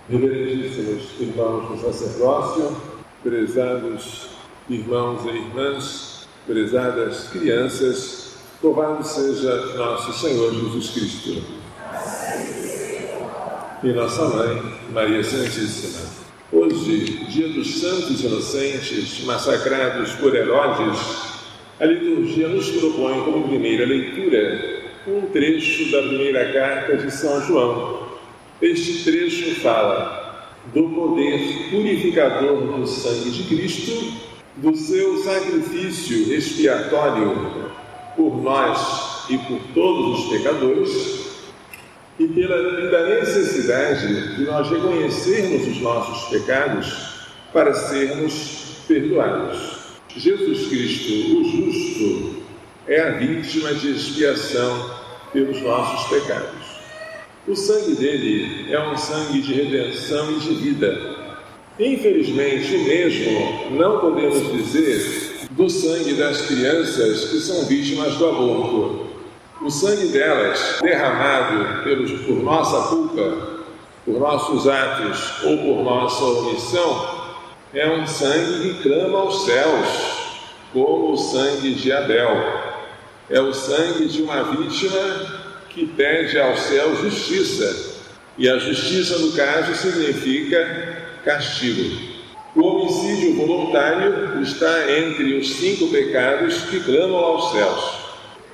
Reverendíssimos irmãos do sacerdócio, prezados irmãos e irmãs, prezadas crianças, louvado seja nosso Senhor Jesus Cristo. E nossa Mãe, Maria Santíssima. Hoje, dia dos Santos Inocentes, massacrados por Herodes, a liturgia nos propõe como primeira leitura um trecho da primeira carta de São João. Este trecho fala do poder purificador do sangue de Cristo, do seu sacrifício expiatório por nós e por todos os pecadores, e da necessidade de nós reconhecermos os nossos pecados para sermos perdoados. Jesus Cristo, o justo, é a vítima de expiação pelos nossos pecados. O sangue dele é um sangue de redenção e de vida. Infelizmente, o mesmo não podemos dizer do sangue das crianças que são vítimas do aborto. O sangue delas, derramado por nossa culpa, por nossos atos ou por nossa omissão, é um sangue que clama aos céus, como o sangue de Abel. É o sangue de uma vítima que pede ao céu justiça, e a justiça, no caso, significa castigo. O homicídio voluntário está entre os 5 pecados que clamam aos céus.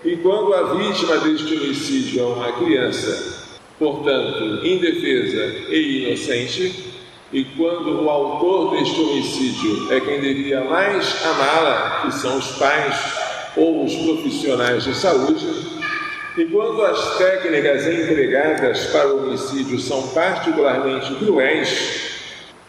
E quando a vítima deste homicídio é uma criança, portanto, indefesa e inocente, e quando o autor deste homicídio é quem deveria mais amá-la, que são os pais ou os profissionais de saúde, e quando as técnicas empregadas para o homicídio são particularmente cruéis,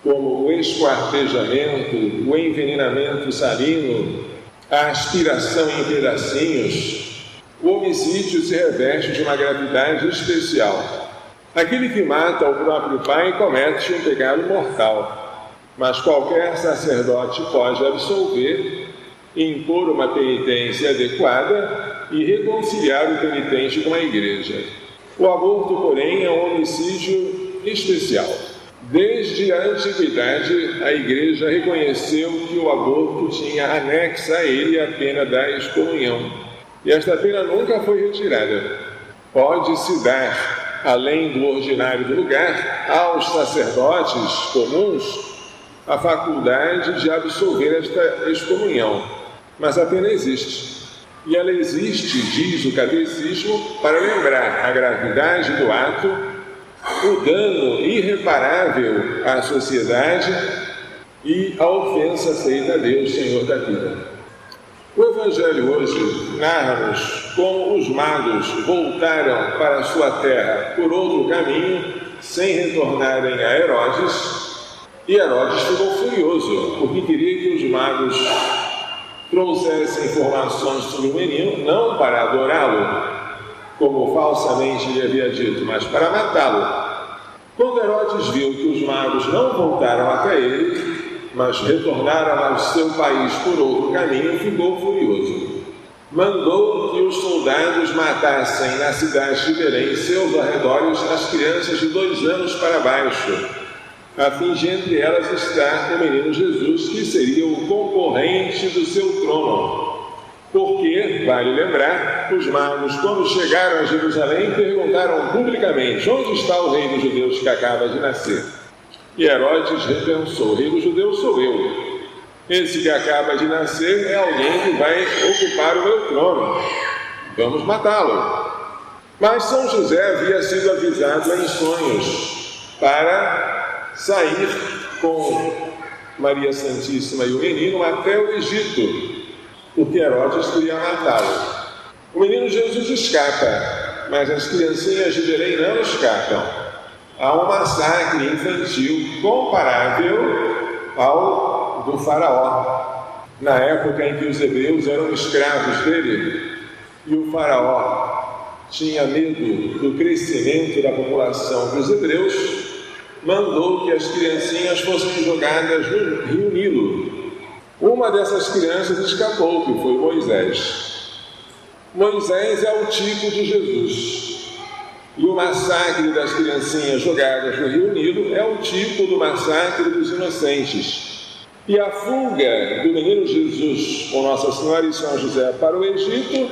como o esquartejamento, o envenenamento salino, a aspiração em pedacinhos, o homicídio se reveste de uma gravidade especial. Aquele que mata o próprio pai comete um pecado mortal, mas qualquer sacerdote pode absolver, impor uma penitência adequada e reconciliar o penitente com a igreja. O aborto, porém, é um homicídio especial. Desde a antiguidade, a igreja reconheceu que o aborto tinha anexa a ele a pena da excomunhão. E esta pena nunca foi retirada. Pode-se dar, além do ordinário do lugar, aos sacerdotes comuns a faculdade de absolver esta excomunhão. Mas a pena existe. E ela existe, diz o catecismo, para lembrar a gravidade do ato, o dano irreparável à sociedade e a ofensa feita a Deus, Senhor da vida. O Evangelho hoje narra-nos como os magos voltaram para a sua terra por outro caminho, sem retornarem a Herodes, e Herodes ficou furioso, porque queria que os magos trouxessem informações sobre o menino, não para adorá-lo, como falsamente lhe havia dito, mas para matá-lo. Quando Herodes viu que os magos não voltaram até ele, mas retornaram ao seu país por outro caminho, ficou furioso. Mandou que os soldados matassem na cidade de Belém, em seus arredores, as crianças de 2 anos para baixo, a fim de entre elas estar o menino Jesus, que seria o concorrente do seu trono. Porque, vale lembrar, os magos, quando chegaram a Jerusalém, perguntaram publicamente: onde está o rei dos judeus que acaba de nascer? E Herodes repensou: o rei dos judeus sou eu. Esse que acaba de nascer é alguém que vai ocupar o meu trono. Vamos matá-lo. Mas São José havia sido avisado em sonhos para sair com Maria Santíssima e o menino até o Egito, porque Herodes queria matá-lo. O menino Jesus escapa, mas as criancinhas de Belém não escapam. Há um massacre infantil comparável ao do faraó, na época em que os hebreus eram escravos dele, e o faraó tinha medo do crescimento da população dos hebreus, mandou que as criancinhas fossem jogadas no rio Nilo. Uma dessas crianças escapou, que foi Moisés. Moisés é o tipo de Jesus. E o massacre das criancinhas jogadas no Rio Nilo é o tipo do massacre dos inocentes. E a fuga do menino Jesus com Nossa Senhora e São José para o Egito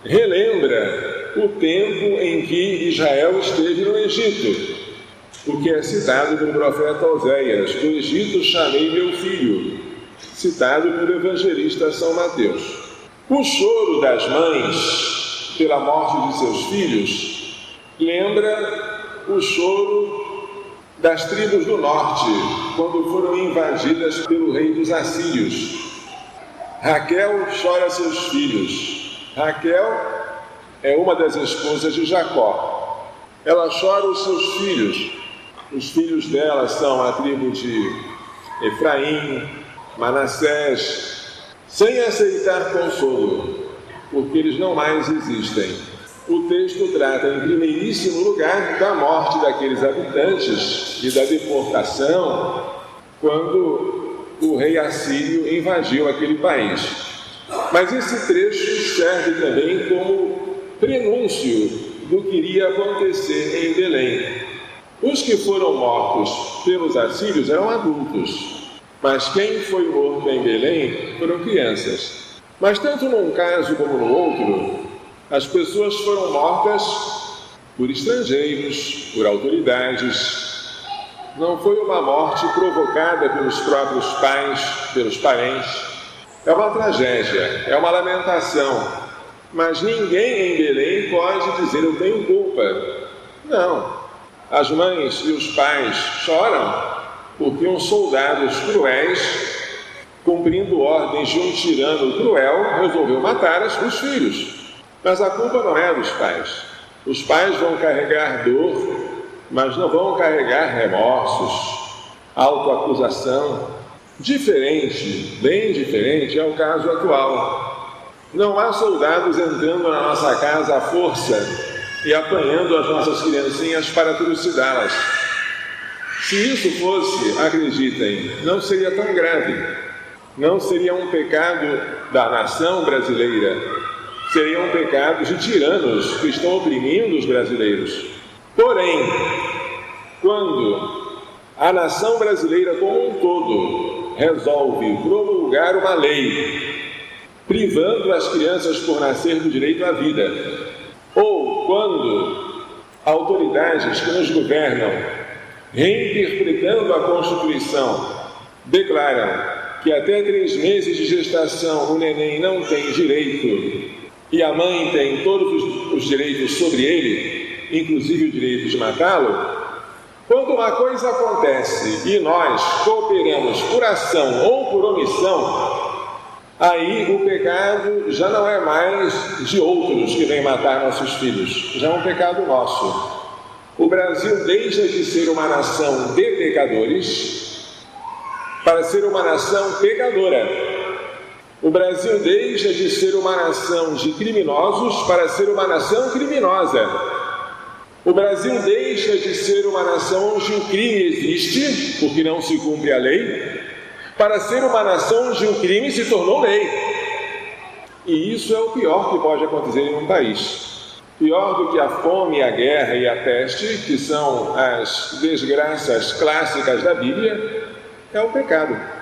relembra o tempo em que Israel esteve no Egito, o que é citado pelo profeta Oséias: do Egito chamei meu filho, citado pelo evangelista São Mateus. O choro das mães pela morte de seus filhos lembra o choro das tribos do norte, quando foram invadidas pelo rei dos assírios. Raquel chora seus filhos. Raquel é uma das esposas de Jacó. Ela chora os seus filhos. Os filhos dela são a tribo de Efraim, Manassés, sem aceitar consolo, porque eles não mais existem. O texto trata, em primeiríssimo lugar, da morte daqueles habitantes e da deportação, quando o rei assírio invadiu aquele país. Mas esse trecho serve também como prenúncio do que iria acontecer em Belém. Os que foram mortos pelos assírios eram adultos, mas quem foi morto em Belém foram crianças. Mas tanto num caso como no outro, as pessoas foram mortas por estrangeiros, por autoridades. Não foi uma morte provocada pelos próprios pais, pelos parentes. É uma tragédia, é uma lamentação. Mas ninguém em Belém pode dizer: eu tenho culpa. Não. As mães e os pais choram porque uns soldados cruéis, cumprindo ordens de um tirano cruel, resolveu matar os filhos. Mas a culpa não é dos pais. Os pais vão carregar dor, mas não vão carregar remorsos, autoacusação. Diferente, bem diferente, é o caso atual. Não há soldados entrando na nossa casa à força e apanhando as nossas criancinhas para trucidá-las. Se isso fosse, acreditem, não seria tão grave. Não seria um pecado da nação brasileira. Seria um pecado de tiranos que estão oprimindo os brasileiros. Porém, quando a nação brasileira como um todo resolve promulgar uma lei privando as crianças por nascer do direito à vida, ou quando autoridades que nos governam, reinterpretando a Constituição, declaram que até 3 meses de gestação o neném não tem direito e a mãe tem todos os direitos sobre ele, inclusive o direito de matá-lo, quando uma coisa acontece e nós cooperamos por ação ou por omissão, aí o pecado já não é mais de outros que vêm matar nossos filhos, já é um pecado nosso. O Brasil deixa de ser uma nação de pecadores para ser uma nação pecadora. O Brasil deixa de ser uma nação de criminosos para ser uma nação criminosa. O Brasil deixa de ser uma nação onde o crime existe, porque não se cumpre a lei, para ser uma nação onde o crime se tornou lei. E isso é o pior que pode acontecer em um país. Pior do que a fome, a guerra e a peste, que são as desgraças clássicas da Bíblia, é o pecado.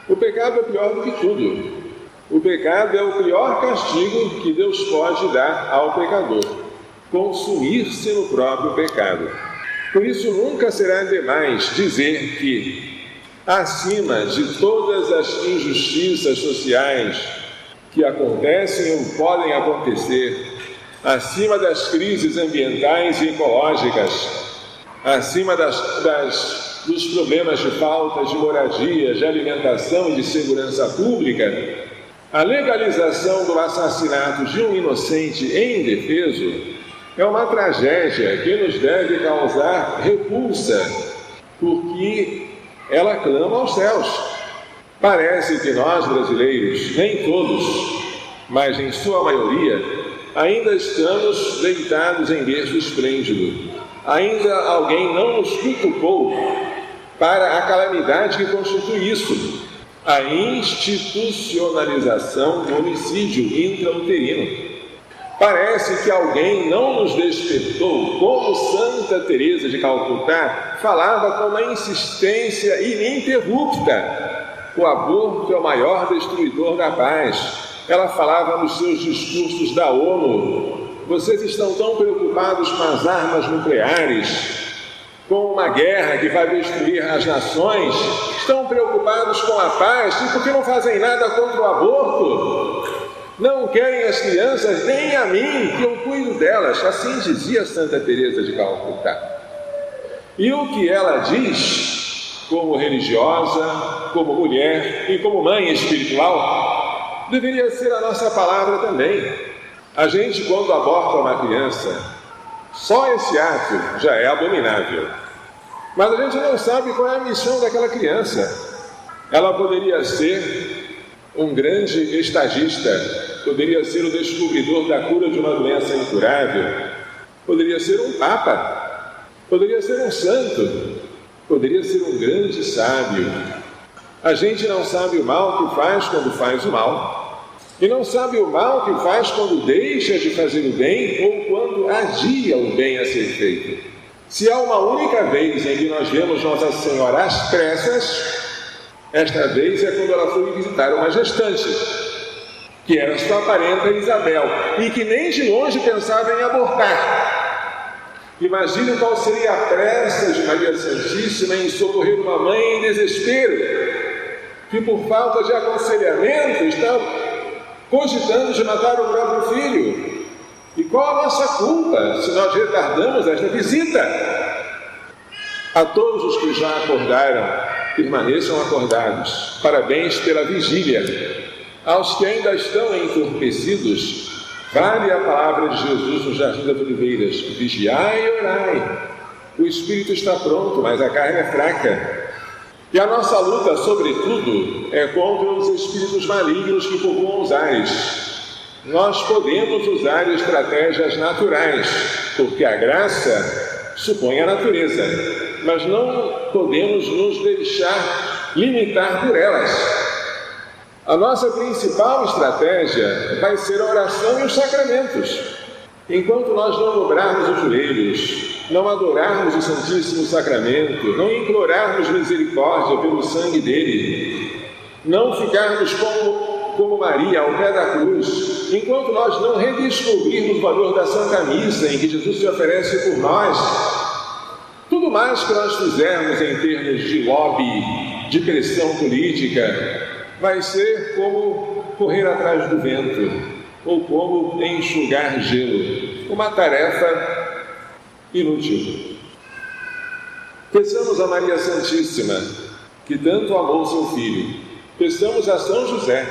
O pecado é pior do que tudo. O pecado é o pior castigo que Deus pode dar ao pecador: consumir-se no próprio pecado. Por isso nunca será demais dizer que, acima de todas as injustiças sociais que acontecem ou podem acontecer, acima das crises ambientais e ecológicas, acima dos problemas de falta de moradia, de alimentação e de segurança pública, a legalização do assassinato de um inocente em indefeso é uma tragédia que nos deve causar repulsa, porque ela clama aos céus. Parece que nós brasileiros, nem todos, mas em sua maioria, ainda estamos deitados em berço esplêndido. Ainda alguém não nos cutucou para a calamidade que constitui isso: a institucionalização do homicídio intrauterino. Parece que alguém não nos despertou, como Santa Teresa de Calcutá falava com uma insistência ininterrupta. O aborto é o maior destruidor da paz. Ela falava nos seus discursos da ONU: vocês estão tão preocupados com as armas nucleares, com uma guerra que vai destruir as nações, estão preocupados com a paz, e por que não fazem nada contra o aborto? Não querem as crianças nem a mim, que eu cuido delas. Assim dizia Santa Teresa de Calcutá. E o que ela diz, como religiosa, como mulher e como mãe espiritual, deveria ser a nossa palavra também. A gente, quando aborta uma criança, só esse ato já é abominável. Mas a gente não sabe qual é a missão daquela criança. Ela poderia ser um grande estagista, poderia ser o descobridor da cura de uma doença incurável, poderia ser um papa, poderia ser um santo, poderia ser um grande sábio. A gente não sabe o mal que faz quando faz o mal, e não sabe o mal que faz quando deixa de fazer o bem ou quando adia o bem a ser feito. Se há uma única vez em que nós vemos Nossa Senhora às pressas, esta vez é quando ela foi visitar uma gestante, que era sua parenta Isabel, e que nem de longe pensava em abortar. Imagine qual seria a pressa de Maria Santíssima em socorrer uma mãe em desespero, que por falta de aconselhamento está cogitando de matar o próprio filho. E qual a nossa culpa se nós retardamos esta visita? A todos os que já acordaram, permaneçam acordados. Parabéns pela vigília. Aos que ainda estão entorpecidos, vale a palavra de Jesus no Jardim das Oliveiras: vigiai e orai. O espírito está pronto, mas a carne é fraca. E a nossa luta, sobretudo, é contra os espíritos malignos que povoam os ares. Nós podemos usar estratégias naturais, porque a graça supõe a natureza, mas não podemos nos deixar limitar por elas. A nossa principal estratégia vai ser a oração e os sacramentos. Enquanto nós não dobrarmos os joelhos, não adorarmos o Santíssimo Sacramento, não implorarmos misericórdia pelo sangue dele, não ficarmos como Maria ao pé da cruz, enquanto nós não redescobrirmos o valor da Santa Missa em que Jesus se oferece por nós, tudo mais que nós fizermos em termos de lobby, de pressão política, vai ser como correr atrás do vento, ou como enxugar gelo, uma tarefa inútil. Peçamos a Maria Santíssima, que tanto amou seu filho. Peçamos a São José,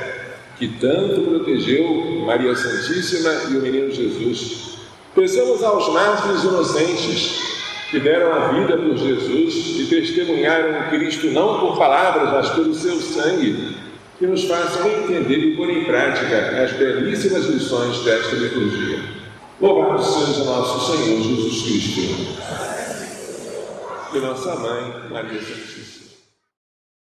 que tanto protegeu Maria Santíssima e o menino Jesus. Peçamos aos mártires inocentes, que deram a vida por Jesus e testemunharam Cristo não por palavras, mas pelo seu sangue, que nos façam entender e pôr em prática as belíssimas lições desta liturgia. Louvado seja nosso Senhor Jesus Cristo e nossa Mãe, Maria Santíssima.